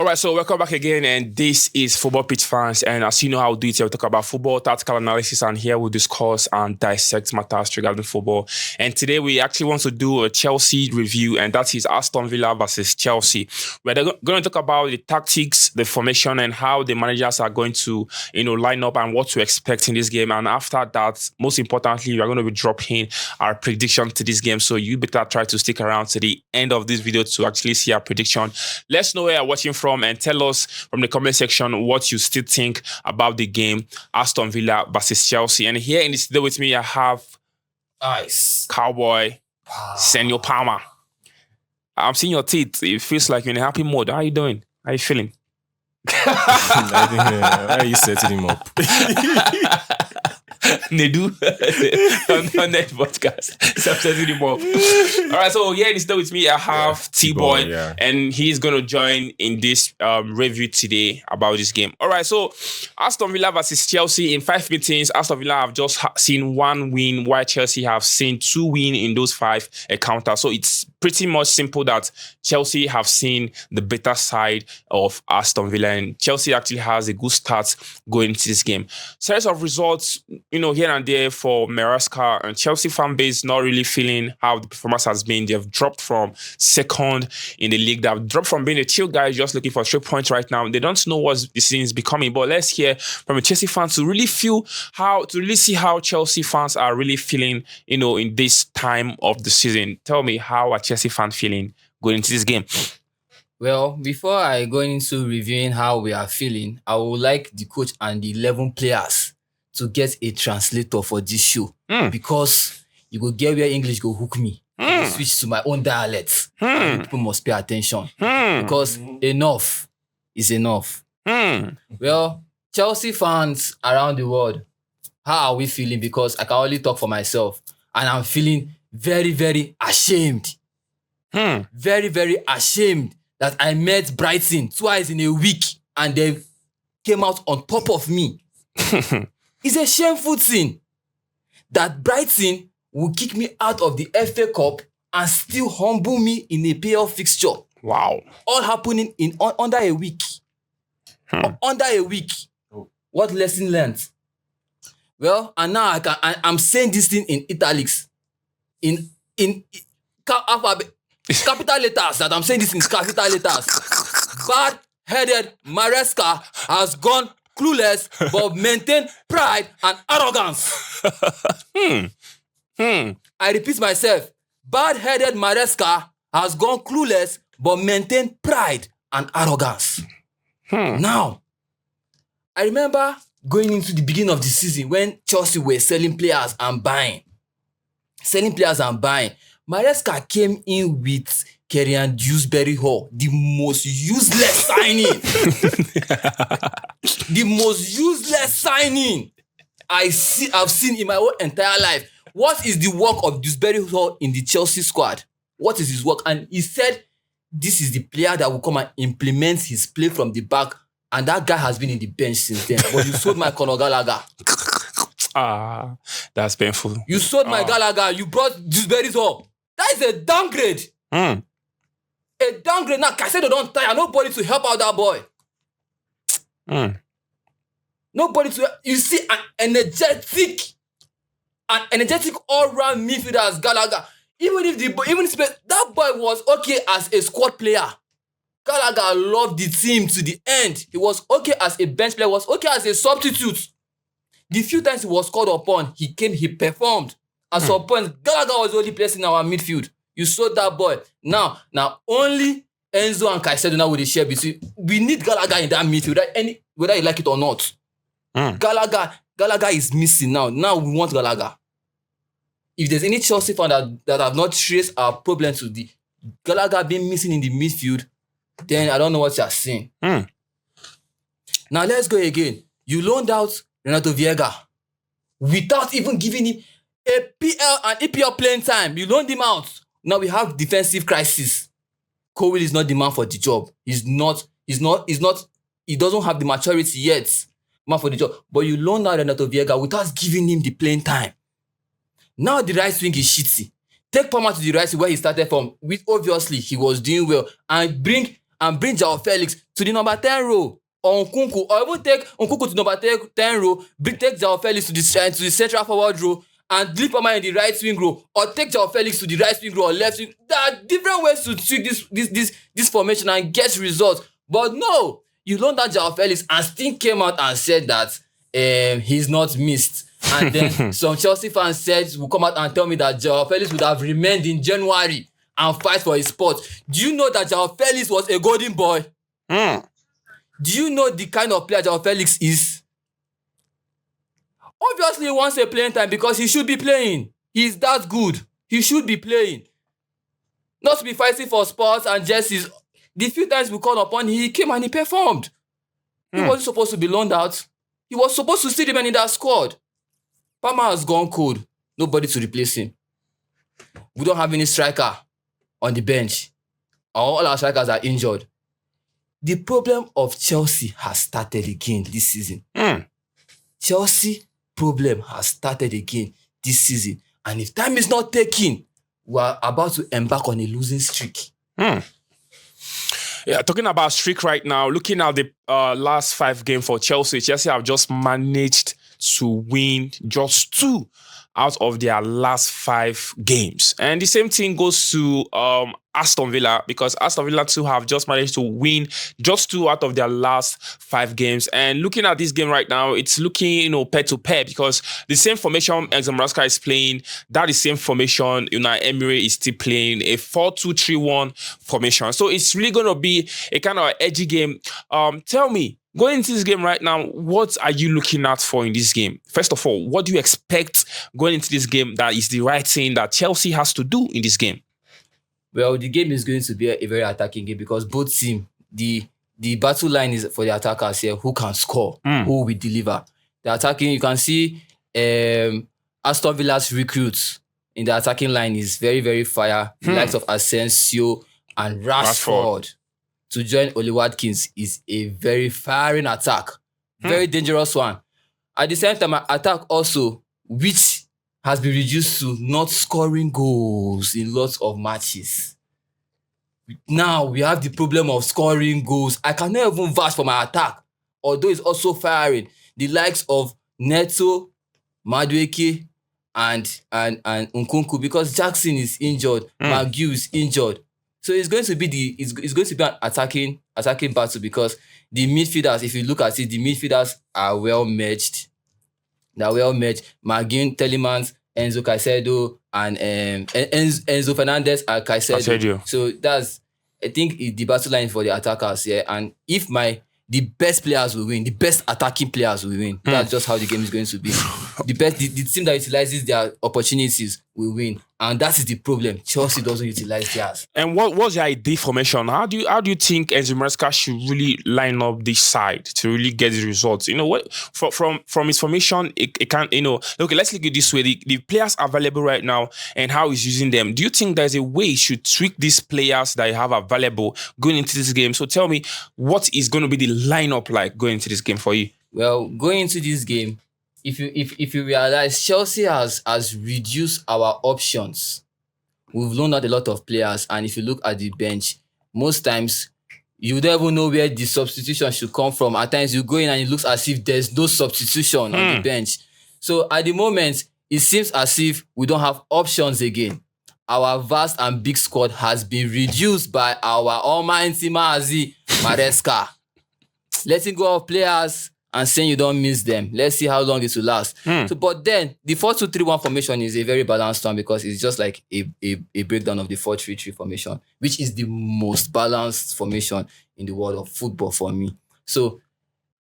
right, so welcome back again, and this is Football Pitch Fans. And as you know how we do it, we talk about football, tactical analysis, and here we'll discuss and dissect matters regarding football. And today we actually want to do a Chelsea review, and that is Aston Villa versus Chelsea. We're going to talk about the tactics, the formation, and how the managers are going to, line up and what to expect in this game. And after that, most importantly, we're going to be dropping our prediction to this game. So you better try to stick around to the end of this video to actually see our prediction. Let's know where you're watching from and tell us from the comment section what you still think about the game, Aston Villa versus Chelsea. And here in the studio with me, I have Cowboy, Senor Palmer. I'm seeing your teeth. It feels like you're in a happy mode. How are you doing? How are you feeling? Why are you setting him up? Nedu on that podcast. So I'm setting him up. All right, so here in the studio with me, I have Tboy, and he's going to join in this review today about this game. All right, so Aston Villa versus Chelsea. In 5 meetings, Aston Villa have just seen 1 win, while Chelsea have seen 2 wins in those 5 encounters. So it's pretty much simple that Chelsea have seen the better side of Aston Villa, and Chelsea actually has a good start going into this game. Series of results, here and there for Maresca, and Chelsea fan base not really feeling how the performance has been. They've dropped from 2nd in the league. They've dropped from being a chill guy just looking for 3 points right now. They don't know what the season is becoming, but let's hear from a Chelsea fan to really see how Chelsea fans are really feeling, in this time of the season. Tell me, how are Chelsea fans feeling going into this game? Well, before I go into reviewing how we are feeling, I would like the coach and the 11 players to get a translator for this show, because you go get where English go hook me. I go switch to my own dialect. People must pay attention because enough is enough. Well, Chelsea fans around the world, how are we feeling? Because I can only talk for myself, and I'm feeling very, very ashamed. Very, very ashamed that I met Brighton twice in a week and they came out on top of me. It's a shameful thing that Brighton will kick me out of the FA Cup and still humble me in a playoff fixture. Wow. All happening in under a week. Under a week. What lesson learned? Well, and now I'm saying this thing in italics. In alphabet. Capital letters, that I'm saying this in capital letters. Bad-headed Maresca has gone clueless but maintain pride and arrogance. I repeat myself. Bad-headed Maresca has gone clueless but maintain pride and arrogance. Now, I remember going into the beginning of the season when Chelsea were selling players and buying. Maresca came in with Kieran Dewsbury Hall, the most useless signing. The most useless signing I've seen in my whole entire life. What is the work of Dewsbury Hall in the Chelsea squad? What is his work? And he said, this is the player that will come and implement his play from the back. And that guy has been in the bench since then. But you sold my Conor Gallagher. That's painful. You sold my Gallagher. You brought Dewsbury Hall. That is a downgrade. A downgrade. Now, Caicedo don't tire. Nobody to help out that boy. Nobody to... You see an energetic all-round midfielder as Gallagher. Even if that boy was okay as a squad player. Gallagher loved the team to the end. He was okay as a bench player. Was okay as a substitute. The few times he was called upon, he performed. At some point, Gallagher was the only place in our midfield. You saw that boy. Now only Enzo and Caicedo now with the share between. We need Gallagher in that midfield, whether you like it or not. Gallagher is missing now. Now we want Gallagher. If there's any Chelsea fan that have not traced our problem to the Gallagher being missing in the midfield, then I don't know what you're saying. Now let's go again. You loaned out Renato Viega without even giving him a PL and EPL playing time. You loaned him out. Now we have defensive crisis. Cowboy is not the man for the job. He doesn't have the maturity yet. Man for the job. But you loaned out Renato Viega without giving him the playing time. Now the right wing is shitty. Take Palmer to the right wing where he started from, which obviously he was doing well, and bring João Felix to the number 10 row or Nkunku, or even take Nkunku to number 10 row, take João Felix to the central forward row, and leave Palmer in the right wing row, or take João Felix to the right wing row or left wing. There are different ways to tweak this formation and get results. But no, you loaned out João Felix and still came out and said that he's not missed. And then some Chelsea fans will come out and tell me that João Felix would have remained in January and fight for his spot. Do you know that João Felix was a golden boy? Do you know the kind of player João Felix is? Obviously, he wants a playing time because he should be playing. He's that good. He should be playing. Not to be fighting for spots and jerseys. The few times we called upon him, he came and he performed. He wasn't supposed to be loaned out. He was supposed to still remain in that squad. Palmer has gone cold. Nobody to replace him. We don't have any striker on the bench. All our strikers are injured. The problem of Chelsea has started again this season. Chelsea problem has started again this season. And if time is not taken, we are about to embark on a losing streak. Yeah, talking about streak right now, looking at the last 5 games for Chelsea have just managed to win just 2 out of their last 5 games. And the same thing goes to Aston Villa, because Aston Villa too have just managed to win just 2 out of their last 5 games. And looking at this game right now, it's looking, pair to pair, because the same formation Enzo Maresca is playing, that is same formation Unai Emery is still playing, a 4-2-3-1 formation. So it's really going to be a kind of edgy game. Tell me, going into this game right now, what are you looking at for in this game? First of all, what do you expect going into this game that is the right thing that Chelsea has to do in this game? Well, the game is going to be a very attacking game because both teams, the battle line is for the attackers here, who can score, who will deliver. The attacking, you can see Aston Villa's recruits in the attacking line is very, very fire. The likes of Asensio and Rashford to join Oli Watkins is a very firing attack. Very dangerous one. At the same time, attack also, which has been reduced to not scoring goals in lots of matches. Now we have the problem of scoring goals. I cannot even vouch for my attack, although it's also firing. The likes of Neto, Madueke, and Nkunku, because Jackson is injured, McGill is injured. So it's going to be an attacking battle, because the midfielders, if you look at it, the midfielders are well matched. They're well matched. McGinn, Telemans, Enzo Caicedo, and Enzo Fernandez and Caicedo. So that's, I think, the battle line for the attackers here. And if the best players will win, the best attacking players will win. That's just how the game is going to be. The team that utilizes their opportunities will win. And that is the problem. Chelsea doesn't utilize theirs. And what's your ideal formation? How do you think Enzo Maresca should really line up this side to really get the results? What from his formation, it can't, okay, let's look at it this way. The players available right now and how he's using them. Do you think there's a way he should tweak these players that you have available going into this game? So tell me, what is going to be the lineup like going into this game for you? Well, going into this game, if you realize, Chelsea has reduced our options. We've loaned out a lot of players, and if you look at the bench, most times you don't even know where the substitution should come from. At times you go in and it looks as if there's no substitution on the bench. So at the moment, it seems as if we don't have options again. Our vast and big squad has been reduced by our almighty Maresca. Letting go of players and saying you don't miss them. Let's see how long it will last. So, but then the 4-2-3-1 formation is a very balanced one, because it's just like a breakdown of the 4-3-3 formation, which is the most balanced formation in the world of football for me. So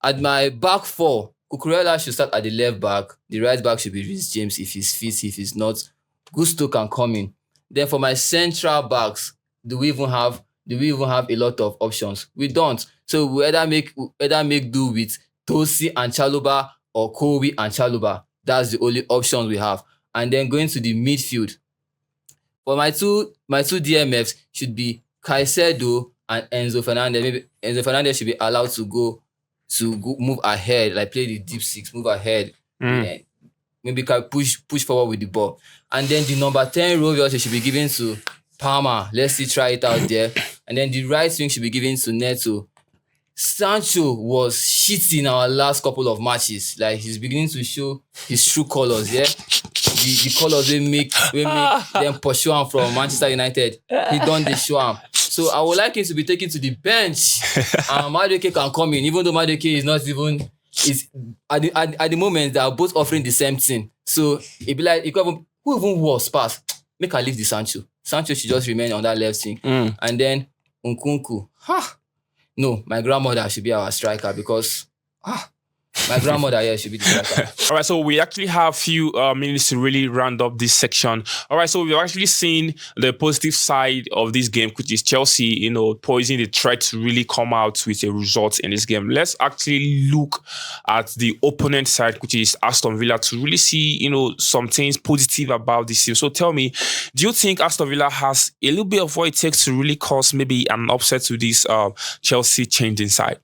at my back 4, Cucurella should start at the left back. The right back should be Reece James if he's fit. If he's not, Gusto can come in. Then for my central backs, do we even have a lot of options? We don't. So we either make do with Tosi and Chalobah or Kobe and Chalobah. That's the only options we have. And then going to the midfield, for my two DMFs should be Caicedo and Enzo Fernandez. Maybe Enzo Fernandez should be allowed to go move ahead, like play the deep 6, move ahead. Maybe can push forward with the ball. And then the number 10 role also should be given to Palmer. Let's see, try it out there. And then the right wing should be given to Neto. Sancho was shitting our last couple of matches. Like he's beginning to show his true colors, yeah. The colors we make them pursue him from Manchester United. He done the show him. So I would like him to be taken to the bench. And Madueke can come in, even though Madueke is not even at the moment they are both offering the same thing. So it'd be like who even was pass? Make her leave the Sancho. Sancho should just remain on that left wing. And then Nkunku. No, my grandmother should be our striker because my grandmother here should be the striker. All right, so we actually have a few minutes to really round up this section. All right, so we've actually seen the positive side of this game, which is Chelsea, poising the threat to really come out with a result in this game. Let's actually look at the opponent side, which is Aston Villa, to really see, some things positive about this team. So tell me, do you think Aston Villa has a little bit of what it takes to really cause maybe an upset to this Chelsea change inside?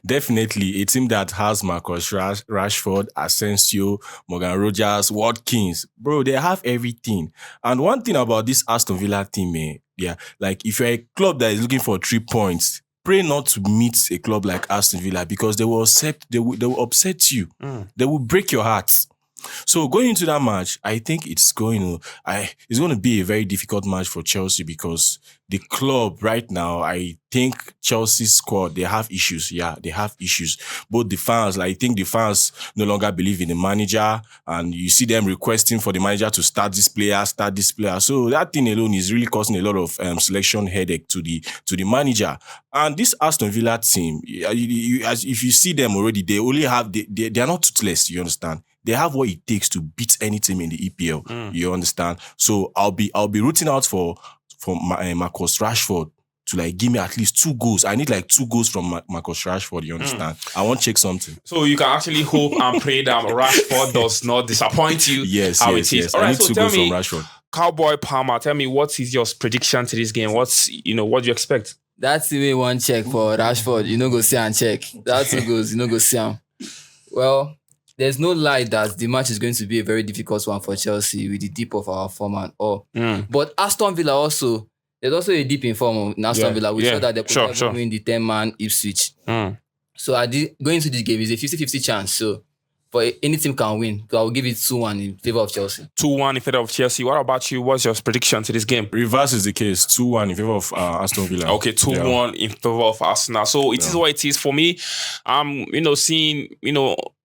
Definitely. A team that has Marcus Rashford, Asensio, Morgan Rogers, Watkins. Bro, they have everything. And one thing about this Aston Villa team, like if you're a club that is looking for 3 points, pray not to meet a club like Aston Villa because they will upset you. They will break your hearts. So going into that match, I think it's going to be a very difficult match for Chelsea because the club right now, I think Chelsea's squad, they have issues. Yeah, they have issues. Both the fans, I think the fans no longer believe in the manager, and you see them requesting for the manager to start this player. So that thing alone is really causing a lot of selection headache to the manager. And this Aston Villa team, if you see them already, they only have they are not toothless. You understand? They have what it takes to beat any team in the EPL. You understand? So I'll be rooting out for Marcus Rashford to give me at least 2 goals. I need 2 goals from Marcus Rashford. You understand? I want to check something. So you can actually hope and pray that Rashford does not disappoint you. Yes. All right, I need 2 goals from Rashford. Cowboy Palmer, tell me, what is your prediction to this game? What do you expect? That's the way one check for Rashford. You know, go see and check. That's 2 goals. You know, go see him. Well, there's no lie that the match is going to be a very difficult one for Chelsea with the dip of our form and all. But Aston Villa also, there's also a dip in form in Aston Villa. We saw that they could win the 10-man Ipswich. So going into this game is a 50-50 chance. So for any team can win. So I will give it 2-1 in favor of Chelsea. 2-1 in favor of Chelsea. What about you? What's your prediction to this game? Reverse is the case. 2-1 in favor of Aston Villa. Okay, 2-1 in favor of Arsenal. So it is what it is for me. Seeing,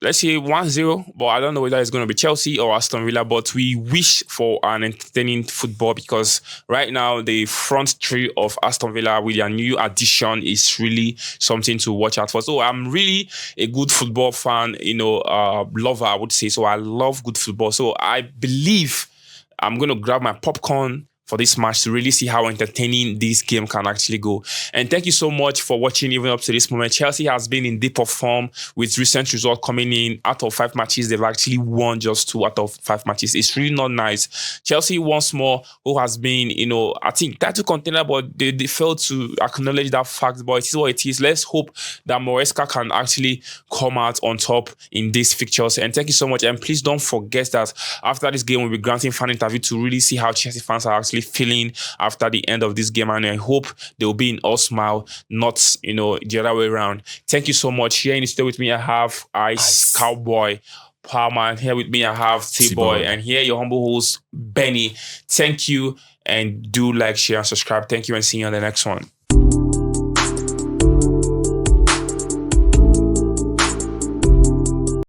let's say 1-0, but I don't know whether it's going to be Chelsea or Aston Villa, but we wish for an entertaining football because right now the front three of Aston Villa with their new addition is really something to watch out for. So I'm really a good football fan, lover, I would say. So I love good football. So I believe I'm going to grab my popcorn for this match to really see how entertaining this game can actually go. And thank you so much for watching even up to this moment. Chelsea has been in deep of form with recent results coming in. Out of 5 matches, they've actually won just 2 out of 5 matches. It's really not nice. Chelsea once more, who has been, I think title contender, but they failed to acknowledge that fact. But it is what it is. Let's hope that Maresca can actually come out on top in these fixtures. And thank you so much. And please don't forget that after this game, we'll be granting fan interview to really see how Chelsea fans are actually feeling after the end of this game, and I hope they'll be in all smile, not the other way around. Thank you so much. Here in the studio with me, I have Ice Cowboy Palmer, and here with me I have Tboy, and here your humble host Benny. Thank you, and do like, share, and subscribe. Thank you, and see you on the next one.